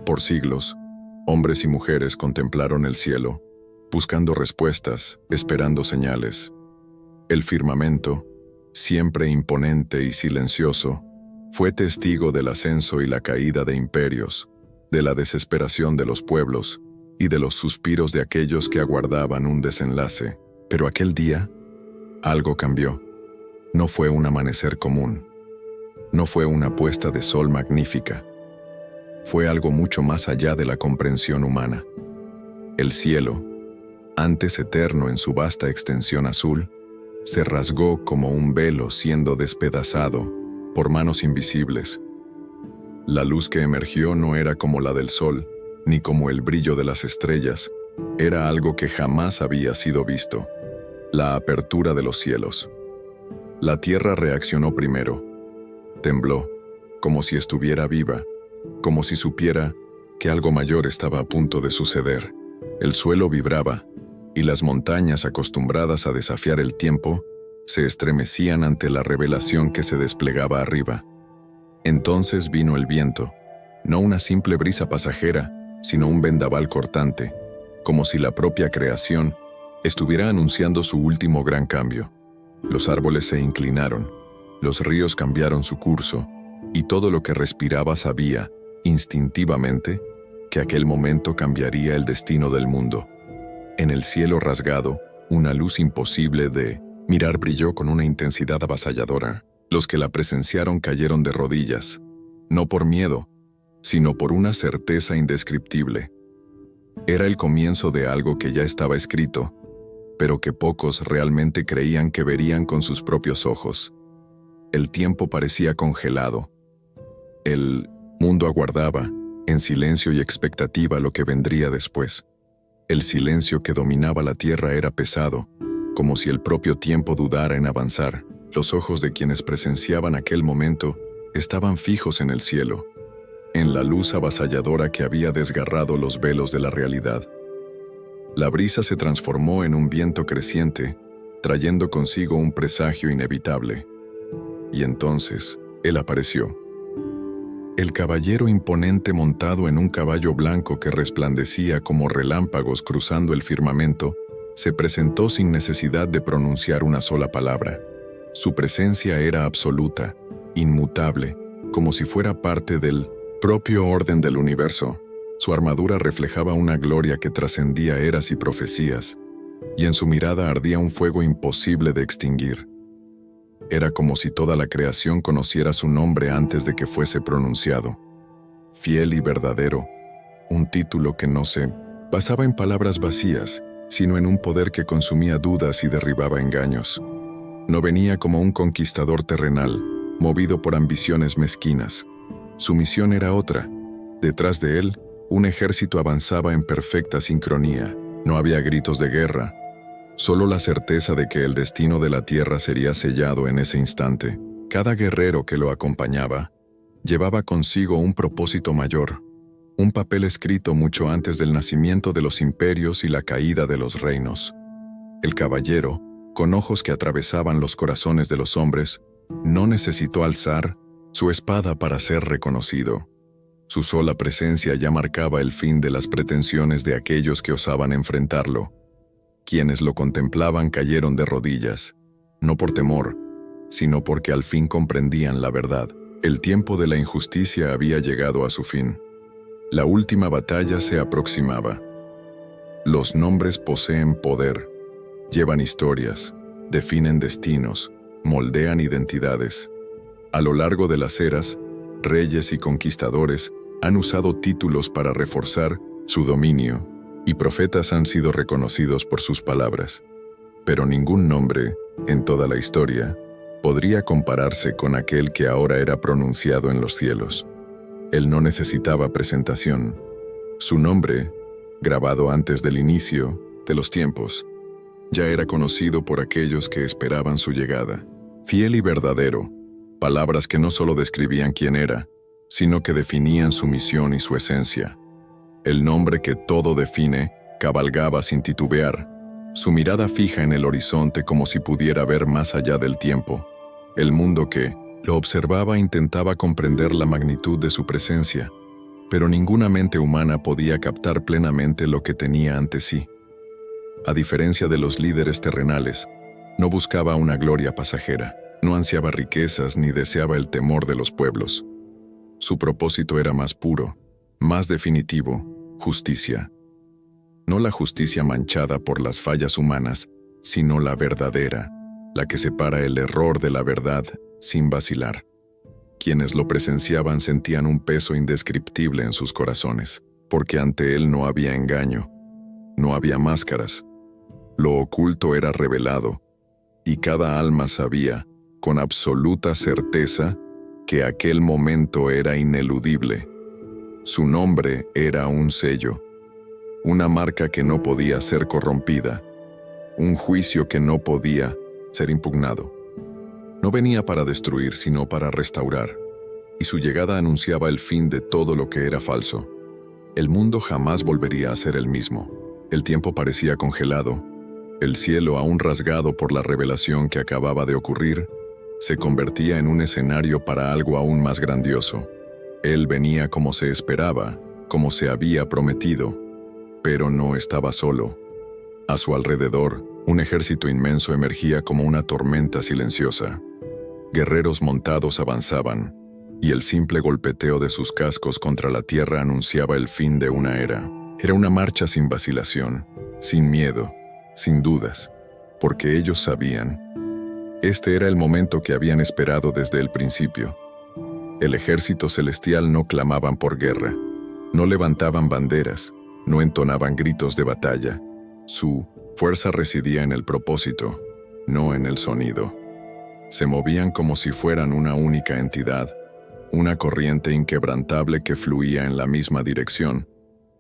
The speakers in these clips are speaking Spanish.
Por siglos, hombres y mujeres contemplaron el cielo, buscando respuestas, esperando señales. El firmamento, siempre imponente y silencioso, fue testigo del ascenso y la caída de imperios, de la desesperación de los pueblos y de los suspiros de aquellos que aguardaban un desenlace. Pero aquel día, algo cambió. No fue un amanecer común. No fue una puesta de sol magnífica. Fue algo mucho más allá de la comprensión humana. El cielo, antes eterno en su vasta extensión azul, se rasgó como un velo siendo despedazado por manos invisibles. La luz que emergió no era como la del sol, ni como el brillo de las estrellas. Era algo que jamás había sido visto: la apertura de los cielos. La tierra reaccionó primero. Tembló, como si estuviera viva, como si supiera que algo mayor estaba a punto de suceder. El suelo vibraba, y las montañas, acostumbradas a desafiar el tiempo, se estremecían ante la revelación que se desplegaba arriba. Entonces vino el viento, no una simple brisa pasajera, sino un vendaval cortante, como si la propia creación estuviera anunciando su último gran cambio. Los árboles se inclinaron, los ríos cambiaron su curso, y todo lo que respiraba sabía, instintivamente, que aquel momento cambiaría el destino del mundo. En el cielo rasgado, una luz imposible de mirar brilló con una intensidad avasalladora. Los que la presenciaron cayeron de rodillas, no por miedo, sino por una certeza indescriptible. Era el comienzo de algo que ya estaba escrito, pero que pocos realmente creían que verían con sus propios ojos. El tiempo parecía congelado. El mundo aguardaba, en silencio y expectativa, lo que vendría después. El silencio que dominaba la tierra era pesado, como si el propio tiempo dudara en avanzar. Los ojos de quienes presenciaban aquel momento estaban fijos en el cielo, en la luz avasalladora que había desgarrado los velos de la realidad. La brisa se transformó en un viento creciente, trayendo consigo un presagio inevitable. Y entonces, él apareció. El caballero imponente montado en un caballo blanco que resplandecía como relámpagos cruzando el firmamento, se presentó sin necesidad de pronunciar una sola palabra. Su presencia era absoluta, inmutable, como si fuera parte del propio orden del universo. Su armadura reflejaba una gloria que trascendía eras y profecías, y en su mirada ardía un fuego imposible de extinguir. Era como si toda la creación conociera su nombre antes de que fuese pronunciado. Fiel y verdadero, un título que no se basaba en palabras vacías, sino en un poder que consumía dudas y derribaba engaños. No venía como un conquistador terrenal, movido por ambiciones mezquinas. Su misión era otra. Detrás de él, un ejército avanzaba en perfecta sincronía. No había gritos de guerra, solo la certeza de que el destino de la tierra sería sellado en ese instante. Cada guerrero que lo acompañaba llevaba consigo un propósito mayor, un papel escrito mucho antes del nacimiento de los imperios y la caída de los reinos. El caballero, con ojos que atravesaban los corazones de los hombres, no necesitó alzar su espada para ser reconocido. Su sola presencia ya marcaba el fin de las pretensiones de aquellos que osaban enfrentarlo. Quienes lo contemplaban cayeron de rodillas, no por temor, sino porque al fin comprendían la verdad. El tiempo de la injusticia había llegado a su fin. La última batalla se aproximaba. Los nombres poseen poder, llevan historias, definen destinos, moldean identidades. A lo largo de las eras, reyes y conquistadores han usado títulos para reforzar su dominio, y profetas han sido reconocidos por sus palabras. Pero ningún nombre, en toda la historia, podría compararse con aquel que ahora era pronunciado en los cielos. Él no necesitaba presentación. Su nombre, grabado antes del inicio de los tiempos, ya era conocido por aquellos que esperaban su llegada. Fiel y verdadero, palabras que no solo describían quién era, sino que definían su misión y su esencia. El nombre que todo define cabalgaba sin titubear, su mirada fija en el horizonte como si pudiera ver más allá del tiempo. El mundo que lo observaba intentaba comprender la magnitud de su presencia, pero ninguna mente humana podía captar plenamente lo que tenía ante sí. A diferencia de los líderes terrenales, no buscaba una gloria pasajera, no ansiaba riquezas ni deseaba el temor de los pueblos. Su propósito era más puro, más definitivo: justicia. No la justicia manchada por las fallas humanas, sino la verdadera, la que separa el error de la verdad sin vacilar. Quienes lo presenciaban sentían un peso indescriptible en sus corazones, porque ante él no había engaño, no había máscaras. Lo oculto era revelado, y cada alma sabía, con absoluta certeza, que aquel momento era ineludible. Su nombre era un sello, una marca que no podía ser corrompida, un juicio que no podía ser impugnado. No venía para destruir, sino para restaurar, y su llegada anunciaba el fin de todo lo que era falso. El mundo jamás volvería a ser el mismo. El tiempo parecía congelado. El cielo, aún rasgado por la revelación que acababa de ocurrir, se convertía en un escenario para algo aún más grandioso. Él venía como se esperaba, como se había prometido, pero no estaba solo. A su alrededor, un ejército inmenso emergía como una tormenta silenciosa. Guerreros montados avanzaban, y el simple golpeteo de sus cascos contra la tierra anunciaba el fin de una era. Era una marcha sin vacilación, sin miedo, sin dudas, porque ellos sabían. Este era el momento que habían esperado desde el principio. El ejército celestial no clamaban por guerra, no levantaban banderas, no entonaban gritos de batalla. Su fuerza residía en el propósito, no en el sonido. Se movían como si fueran una única entidad, una corriente inquebrantable que fluía en la misma dirección,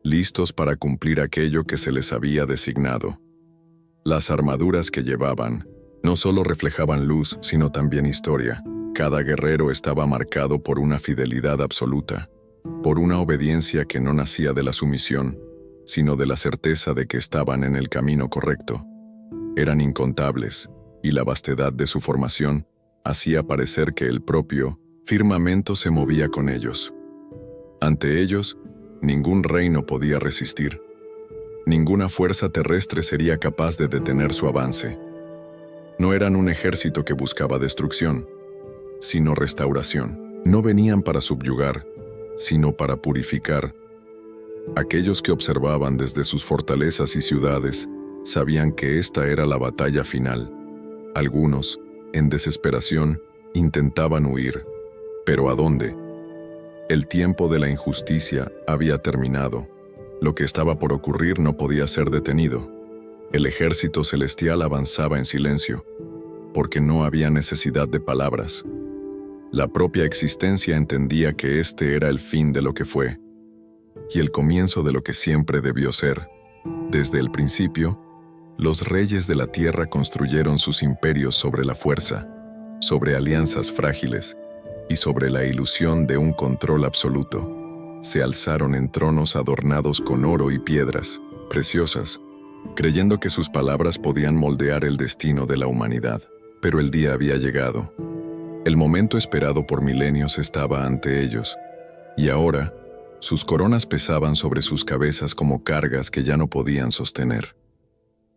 listos para cumplir aquello que se les había designado. Las armaduras que llevaban no solo reflejaban luz, sino también historia. Cada guerrero estaba marcado por una fidelidad absoluta, por una obediencia que no nacía de la sumisión, sino de la certeza de que estaban en el camino correcto. Eran incontables, y la vastedad de su formación hacía parecer que el propio firmamento se movía con ellos. Ante ellos, ningún reino podía resistir. Ninguna fuerza terrestre sería capaz de detener su avance. No eran un ejército que buscaba destrucción, sino restauración. No venían para subyugar, sino para purificar. Aquellos que observaban desde sus fortalezas y ciudades sabían que esta era la batalla final. Algunos, en desesperación, intentaban huir. ¿Pero a dónde? El tiempo de la injusticia había terminado. Lo que estaba por ocurrir no podía ser detenido. El ejército celestial avanzaba en silencio, porque no había necesidad de palabras. La propia existencia entendía que este era el fin de lo que fue, y el comienzo de lo que siempre debió ser. Desde el principio, los reyes de la tierra construyeron sus imperios sobre la fuerza, sobre alianzas frágiles y sobre la ilusión de un control absoluto. Se alzaron en tronos adornados con oro y piedras preciosas, creyendo que sus palabras podían moldear el destino de la humanidad. Pero el día había llegado. El momento esperado por milenios estaba ante ellos, y ahora sus coronas pesaban sobre sus cabezas como cargas que ya no podían sostener.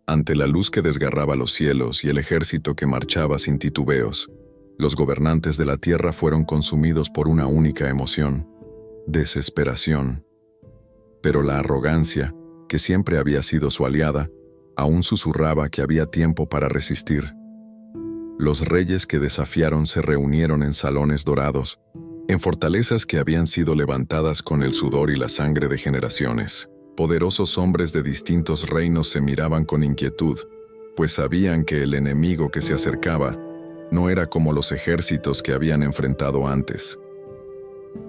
Ante la luz que desgarraba los cielos y el ejército que marchaba sin titubeos, los gobernantes de la tierra fueron consumidos por una única emoción: desesperación. Pero la arrogancia, que siempre había sido su aliada, aún susurraba que había tiempo para resistir. Los reyes que desafiaron se reunieron en salones dorados, en fortalezas que habían sido levantadas con el sudor y la sangre de generaciones. Poderosos hombres de distintos reinos se miraban con inquietud, pues sabían que el enemigo que se acercaba no era como los ejércitos que habían enfrentado antes.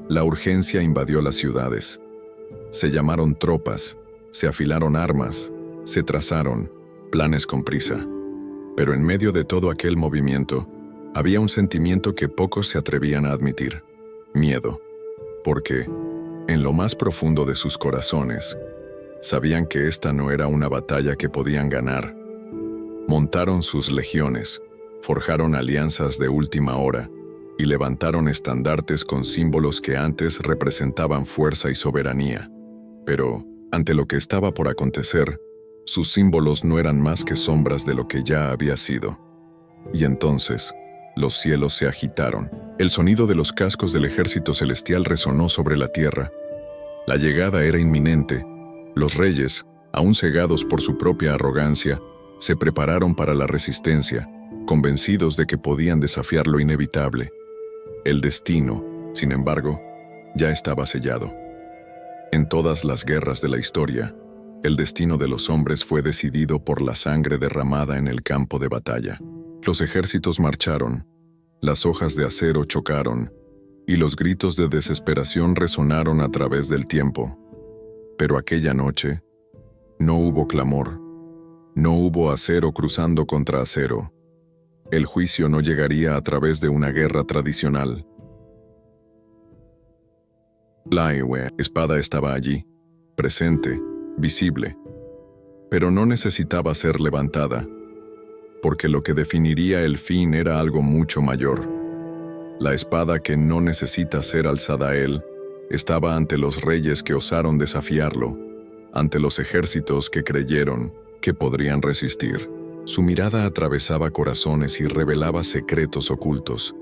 La urgencia invadió las ciudades. Se llamaron tropas, se afilaron armas, se trazaron planes con prisa. Pero en medio de todo aquel movimiento, había un sentimiento que pocos se atrevían a admitir: miedo. Porque, en lo más profundo de sus corazones, sabían que esta no era una batalla que podían ganar. Montaron sus legiones, forjaron alianzas de última hora, y levantaron estandartes con símbolos que antes representaban fuerza y soberanía. Pero, ante lo que estaba por acontecer, sus símbolos no eran más que sombras de lo que ya había sido. Y entonces, los cielos se agitaron. El sonido de los cascos del ejército celestial resonó sobre la tierra. La llegada era inminente. Los reyes, aún cegados por su propia arrogancia, se prepararon para la resistencia, convencidos de que podían desafiar lo inevitable. El destino, sin embargo, ya estaba sellado. En todas las guerras de la historia, el destino de los hombres fue decidido por la sangre derramada en el campo de batalla. Los ejércitos marcharon, las hojas de acero chocaron, y los gritos de desesperación resonaron a través del tiempo. Pero aquella noche, no hubo clamor, no hubo acero cruzando contra acero. El juicio no llegaría a través de una guerra tradicional. La espada estaba allí, presente, visible, pero no necesitaba ser levantada, porque lo que definiría el fin era algo mucho mayor. La espada que no necesita ser alzada a él estaba ante los reyes que osaron desafiarlo, ante los ejércitos que creyeron que podrían resistir. Su mirada atravesaba corazones y revelaba secretos ocultos.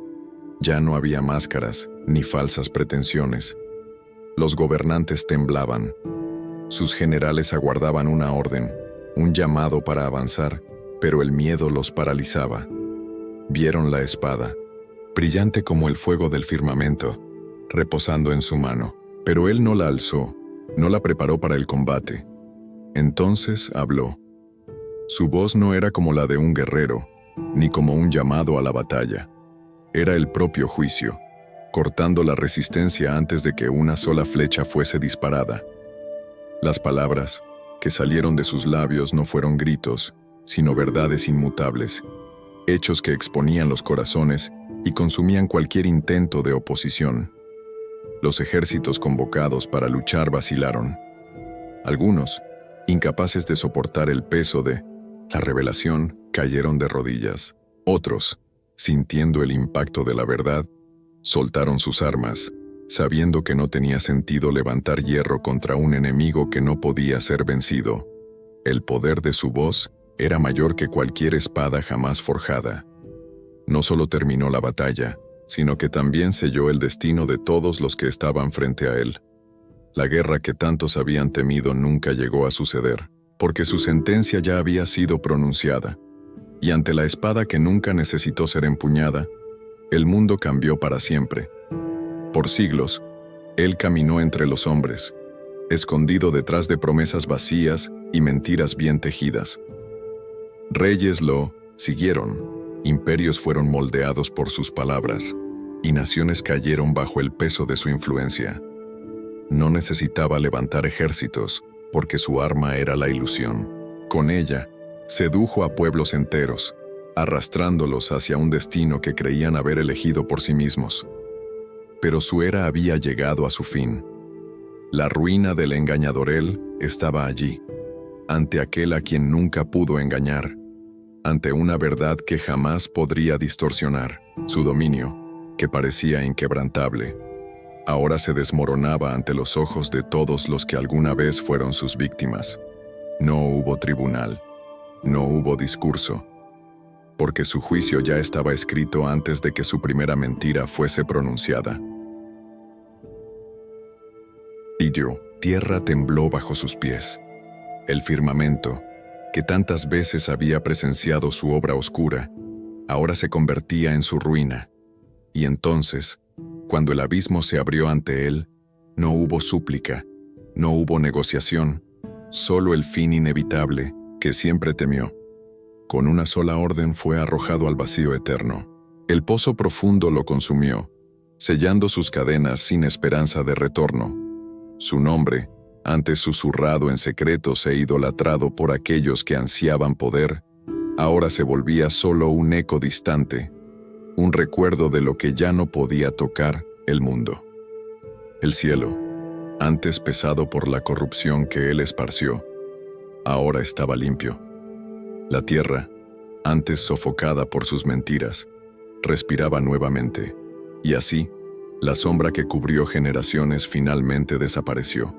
Ya no había máscaras ni falsas pretensiones. Los gobernantes temblaban. Sus generales aguardaban una orden, un llamado para avanzar, pero el miedo los paralizaba. Vieron la espada, brillante como el fuego del firmamento, reposando en su mano, pero él no la alzó, no la preparó para el combate. Entonces habló. Su voz no era como la de un guerrero, ni como un llamado a la batalla. Era el propio juicio, cortando la resistencia antes de que una sola flecha fuese disparada. Las palabras que salieron de sus labios no fueron gritos, sino verdades inmutables, hechos que exponían los corazones y consumían cualquier intento de oposición. Los ejércitos convocados para luchar vacilaron. Algunos, incapaces de soportar el peso de la revelación, cayeron de rodillas. Otros, sintiendo el impacto de la verdad, soltaron sus armas, sabiendo que no tenía sentido levantar hierro contra un enemigo que no podía ser vencido. El poder de su voz era mayor que cualquier espada jamás forjada. No solo terminó la batalla, sino que también selló el destino de todos los que estaban frente a él. La guerra que tantos habían temido nunca llegó a suceder, porque su sentencia ya había sido pronunciada. Y ante la espada que nunca necesitó ser empuñada, el mundo cambió para siempre. Por siglos, él caminó entre los hombres, escondido detrás de promesas vacías y mentiras bien tejidas. Reyes lo siguieron, imperios fueron moldeados por sus palabras, y naciones cayeron bajo el peso de su influencia. No necesitaba levantar ejércitos, porque su arma era la ilusión. Con ella, sedujo a pueblos enteros, arrastrándolos hacia un destino que creían haber elegido por sí mismos. Pero su era había llegado a su fin. La ruina del engañadorel estaba allí, ante aquel a quien nunca pudo engañar, ante una verdad que jamás podría distorsionar. Su dominio, que parecía inquebrantable, ahora se desmoronaba ante los ojos de todos los que alguna vez fueron sus víctimas. No hubo tribunal, no hubo discurso, porque su juicio ya estaba escrito antes de que su primera mentira fuese pronunciada. Y tierra tembló bajo sus pies. El firmamento, que tantas veces había presenciado su obra oscura, ahora se convertía en su ruina. Y entonces, cuando el abismo se abrió ante él, no hubo súplica, no hubo negociación, solo el fin inevitable que siempre temió. Con una sola orden fue arrojado al vacío eterno. El pozo profundo lo consumió, sellando sus cadenas sin esperanza de retorno. Su nombre, antes susurrado en secretos e idolatrado por aquellos que ansiaban poder, ahora se volvía solo un eco distante, un recuerdo de lo que ya no podía tocar el mundo. El cielo, antes pesado por la corrupción que él esparció, ahora estaba limpio. La tierra, antes sofocada por sus mentiras, respiraba nuevamente. Y así, la sombra que cubrió generaciones finalmente desapareció.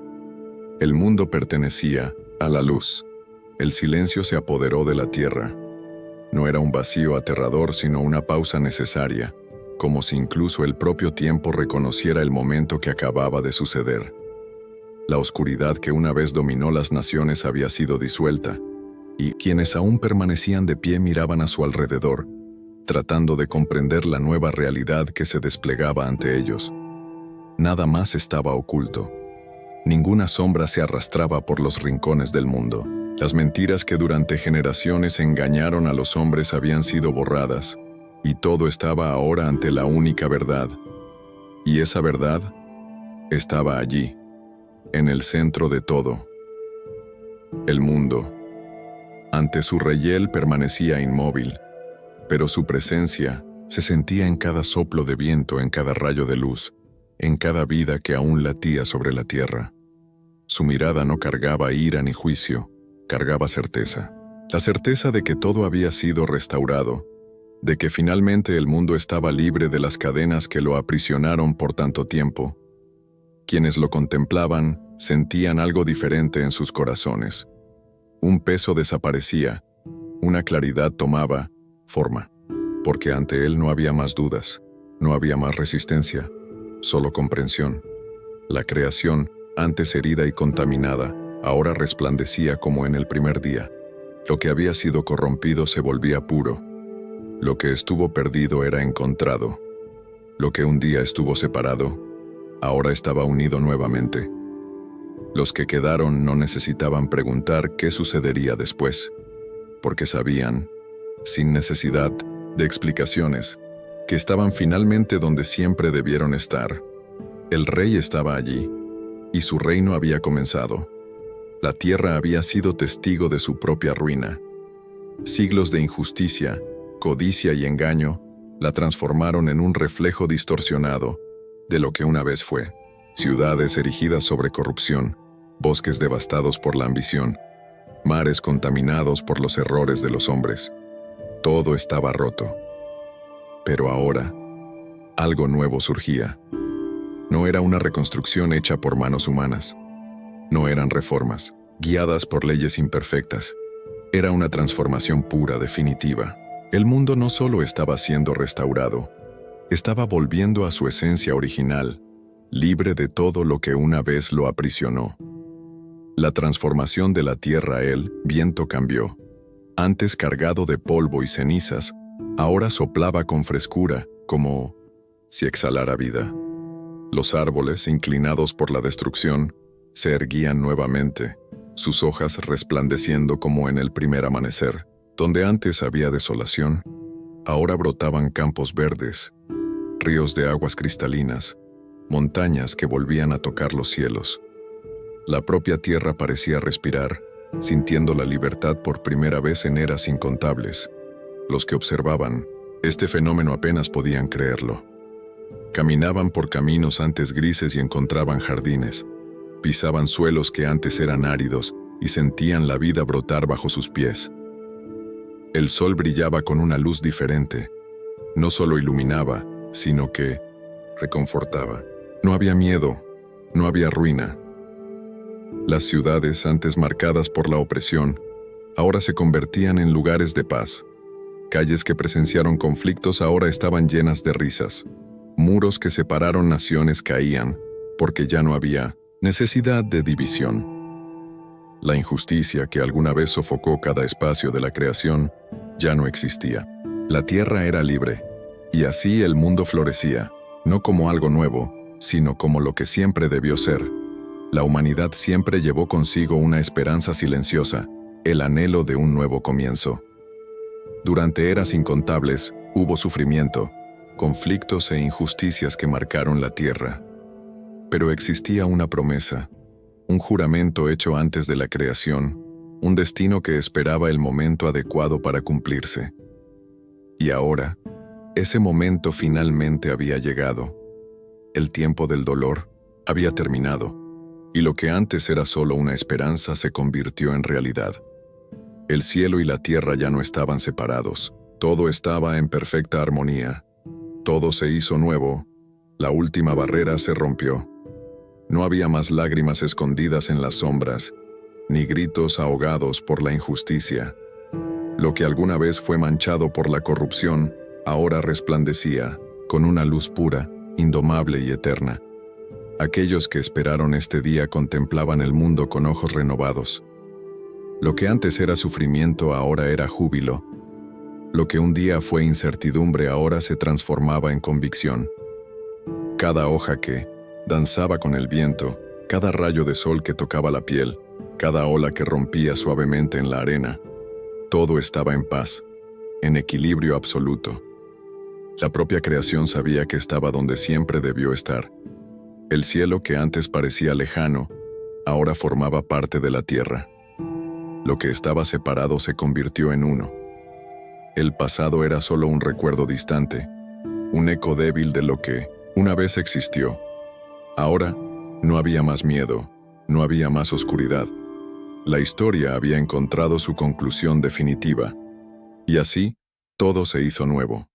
El mundo pertenecía a la luz. El silencio se apoderó de la tierra. No era un vacío aterrador, sino una pausa necesaria, como si incluso el propio tiempo reconociera el momento que acababa de suceder. La oscuridad que una vez dominó las naciones había sido disuelta, y quienes aún permanecían de pie miraban a su alrededor, tratando de comprender la nueva realidad que se desplegaba ante ellos. Nada más estaba oculto. Ninguna sombra se arrastraba por los rincones del mundo. Las mentiras que durante generaciones engañaron a los hombres habían sido borradas, y todo estaba ahora ante la única verdad. Y esa verdad estaba allí, en el centro de todo. El mundo. Ante su reyel permanecía inmóvil, pero su presencia se sentía en cada soplo de viento, en cada rayo de luz, en cada vida que aún latía sobre la tierra. Su mirada no cargaba ira ni juicio, cargaba certeza. La certeza de que todo había sido restaurado, de que finalmente el mundo estaba libre de las cadenas que lo aprisionaron por tanto tiempo. Quienes lo contemplaban sentían algo diferente en sus corazones. Un peso desaparecía, una claridad tomaba forma, porque ante él no había más dudas, no había más resistencia, solo comprensión. La creación, antes herida y contaminada, ahora resplandecía como en el primer día. Lo que había sido corrompido se volvía puro. Lo que estuvo perdido era encontrado. Lo que un día estuvo separado, ahora estaba unido nuevamente. Los que quedaron no necesitaban preguntar qué sucedería después, porque sabían, sin necesidad de explicaciones, que estaban finalmente donde siempre debieron estar. El rey estaba allí, y su reino había comenzado. La tierra había sido testigo de su propia ruina. Siglos de injusticia, codicia y engaño la transformaron en un reflejo distorsionado de lo que una vez fue. Ciudades erigidas sobre corrupción, bosques devastados por la ambición, mares contaminados por los errores de los hombres. Todo estaba roto. Pero ahora, algo nuevo surgía. No era una reconstrucción hecha por manos humanas. No eran reformas, guiadas por leyes imperfectas. Era una transformación pura, definitiva. El mundo no solo estaba siendo restaurado, estaba volviendo a su esencia original, libre de todo lo que una vez lo aprisionó. La transformación de la tierra, el viento cambió. Antes cargado de polvo y cenizas, ahora soplaba con frescura, como si exhalara vida. Los árboles, inclinados por la destrucción, se erguían nuevamente, sus hojas resplandeciendo como en el primer amanecer. Donde antes había desolación, ahora brotaban campos verdes, ríos de aguas cristalinas, montañas que volvían a tocar los cielos. La propia tierra parecía respirar, sintiendo la libertad por primera vez en eras incontables. Los que observaban este fenómeno apenas podían creerlo. Caminaban por caminos antes grises y encontraban jardines. Pisaban suelos que antes eran áridos y sentían la vida brotar bajo sus pies. El sol brillaba con una luz diferente. No solo iluminaba, sino que reconfortaba. No había miedo, no había ruina. Las ciudades, antes marcadas por la opresión, ahora se convertían en lugares de paz. Calles que presenciaron conflictos ahora estaban llenas de risas. Muros que separaron naciones caían, porque ya no había necesidad de división. La injusticia que alguna vez sofocó cada espacio de la creación ya no existía. La tierra era libre, y así el mundo florecía, no como algo nuevo, sino como lo que siempre debió ser. La humanidad siempre llevó consigo una esperanza silenciosa, el anhelo de un nuevo comienzo. Durante eras incontables hubo sufrimiento, conflictos e injusticias que marcaron la tierra. Pero existía una promesa, un juramento hecho antes de la creación, un destino que esperaba el momento adecuado para cumplirse. Y ahora, ese momento finalmente había llegado. El tiempo del dolor había terminado, y lo que antes era solo una esperanza se convirtió en realidad. El cielo y la tierra ya no estaban separados, todo estaba en perfecta armonía. Todo se hizo nuevo, La última barrera se rompió. No había más lágrimas escondidas en las sombras, ni gritos ahogados por la injusticia. Lo que alguna vez fue manchado por la corrupción, ahora resplandecía, con una luz pura, indomable y eterna. Aquellos que esperaron este día contemplaban el mundo con ojos renovados. Lo que antes era sufrimiento ahora era júbilo. Lo que un día fue incertidumbre ahora se transformaba en convicción. Cada hoja que danzaba con el viento, cada rayo de sol que tocaba la piel, cada ola que rompía suavemente en la arena, todo estaba en paz, en equilibrio absoluto. La propia creación sabía que estaba donde siempre debió estar. El cielo que antes parecía lejano, ahora formaba parte de la tierra. Lo que estaba separado se convirtió en uno. El pasado era solo un recuerdo distante, un eco débil de lo que una vez existió. Ahora no había más miedo, no había más oscuridad. La historia había encontrado su conclusión definitiva, y así todo se hizo nuevo.